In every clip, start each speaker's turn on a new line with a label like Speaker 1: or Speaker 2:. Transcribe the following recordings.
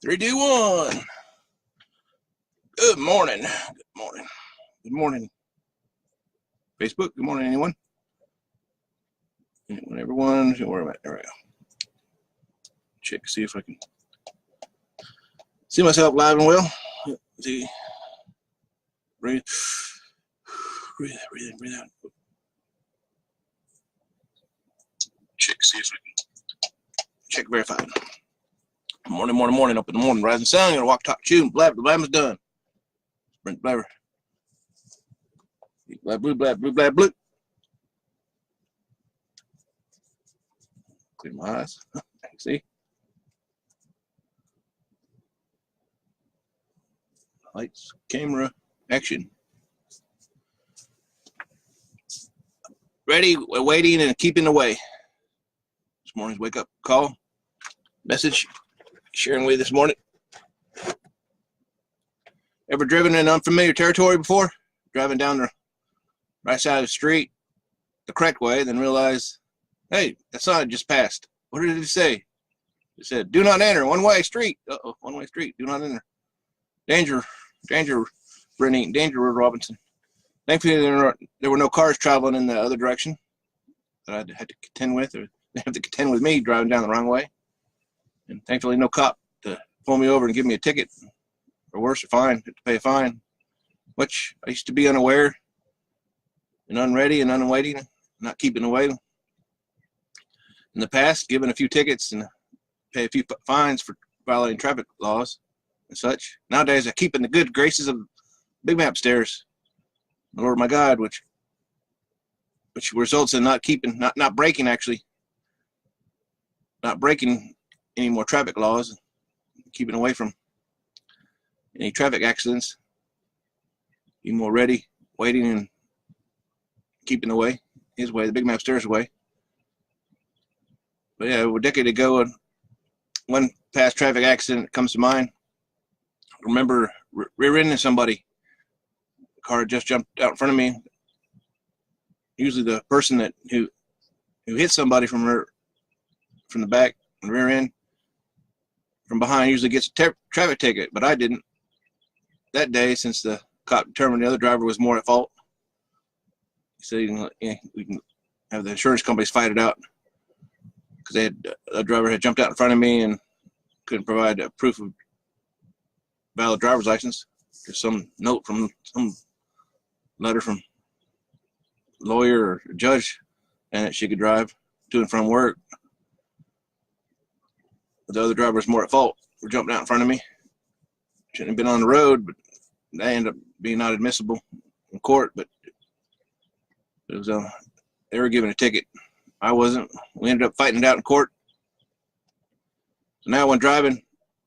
Speaker 1: Three, two, one. Good morning. Good morning. Good morning. Facebook. Good morning, anyone? Anyone, everyone? Where am I? There we go. Check, see if I can see myself live and well. Let's see. Breathe. Breathe out, breathe in, breathe out. Check, see if I can check verified. Morning, morning, morning, up in the morning, rising sun, gonna walk, talk, chew, blab, the blabber's done. Brent the Blabber. Blab, blue, blab, blue, blab, blue. Clear my eyes. See? Lights, camera, action. Ready, waiting, and keeping away. This morning's wake up call message sharing with you this morning. Ever driven in unfamiliar territory before? Driving down the right side of the street the correct way, then realize, hey, that sign just passed. What did it say? It said, do not enter, one-way street. Uh-oh, one-way street, do not enter. Danger, danger, Brittany, danger, Robinson. Thankfully, there were no cars traveling in the other direction that I had to contend with, or they have to contend with me driving down the wrong way. And thankfully, no cop to pull me over and give me a ticket, or worse, a fine, to pay a fine, which I used to be unaware and unready and unwaiting, not keeping away. In the past, given a few tickets and pay a few fines for violating traffic laws and such. Nowadays, I keep in the good graces of Big Map stairs, the Lord my God, which results in not breaking any more traffic laws, keeping away from any traffic accidents, be more ready, waiting, and keeping away his way, the Big Map stairs way. But yeah, a decade ago, one past traffic accident comes to mind. I remember rear-ending somebody. The car just jumped out in front of me. Usually the person who hit somebody from the back and rear end from behind usually gets a traffic ticket, but I didn't that day, since the cop determined the other driver was more at fault. He said, we can have the insurance companies fight it out, because a driver had jumped out in front of me and couldn't provide a proof of valid driver's license. There's some note from some letter from a lawyer or a judge, and that she could drive to and from work. But the other driver was more at fault for jumping out in front of me. Shouldn't have been on the road, but they ended up being not admissible in court. But it was they were given a ticket. I wasn't. We ended up fighting it out in court. So now when driving,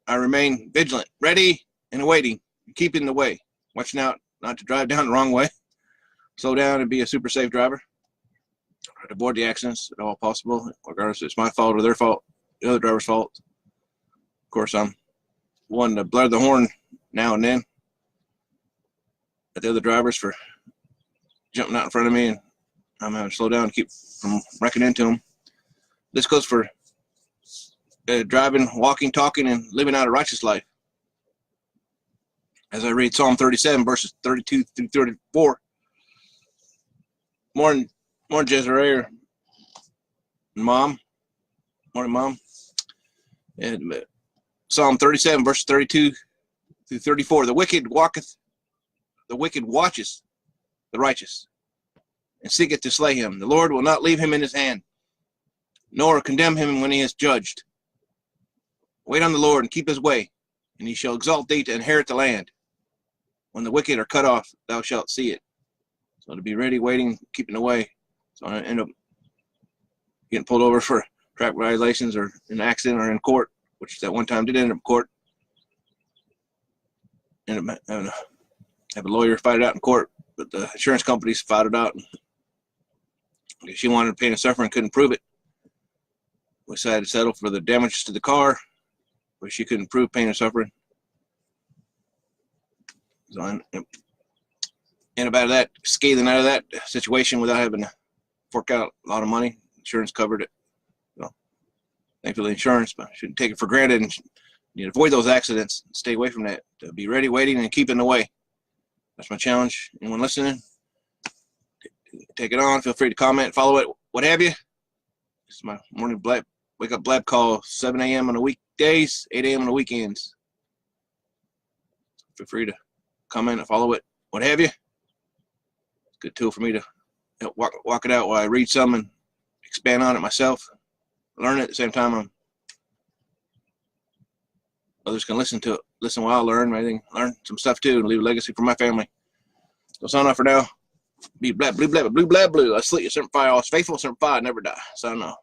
Speaker 1: I remain vigilant, ready and awaiting, keeping the way, watching out not to drive down the wrong way, slow down and be a super safe driver. Try to avoid the accidents at all possible, regardless if it's my fault or their fault, the other driver's fault. Of course, I'm one to blare the horn now and then at the other drivers for jumping out in front of me, and I'm having to slow down to keep from wrecking into them. This goes for driving, walking, talking, and living out a righteous life. As I read Psalm 37, verses 32 through 34. Morning, Jezreel. Mom. Morning, Mom. And Psalm 37, verse 32 through 34. The wicked watches the righteous, and seeketh to slay him. The Lord will not leave him in his hand, nor condemn him when he is judged. Wait on the Lord and keep his way, and he shall exalt thee to inherit the land. When the wicked are cut off, thou shalt see it. So to be ready, waiting, keeping away. So I end up getting pulled over for traffic violations or an accident or in court, which that one time did end up in court. Ended up having to have a lawyer fight it out in court, but the insurance companies fought it out. She wanted pain and suffering, couldn't prove it. We decided to settle for the damages to the car, but she couldn't prove pain and suffering. So I ended up scathing out of that situation without having to fork out a lot of money. Insurance covered it. So thankfully insurance, but I shouldn't take it for granted and You avoid those accidents. Stay away from that. Be ready, waiting, and keep in the way. That's my challenge. Anyone listening, take it on. Feel free to comment, follow it, what have you. This is my morning wake up blab call, 7 a.m. on the weekdays, 8 a.m. on the weekends. Feel free to comment and follow it, what have you. It's a good tool for me to walk it out while I read some and expand on it myself. Learn it at the same time. Others can listen to it. Listen while I learn. Maybe learn some stuff too and leave a legacy for my family. So sign off for now. Be blab, blue, blab, blue, blab, blue. I sleep, serpent fire, always faithful, serpent fire, never die. Sign off.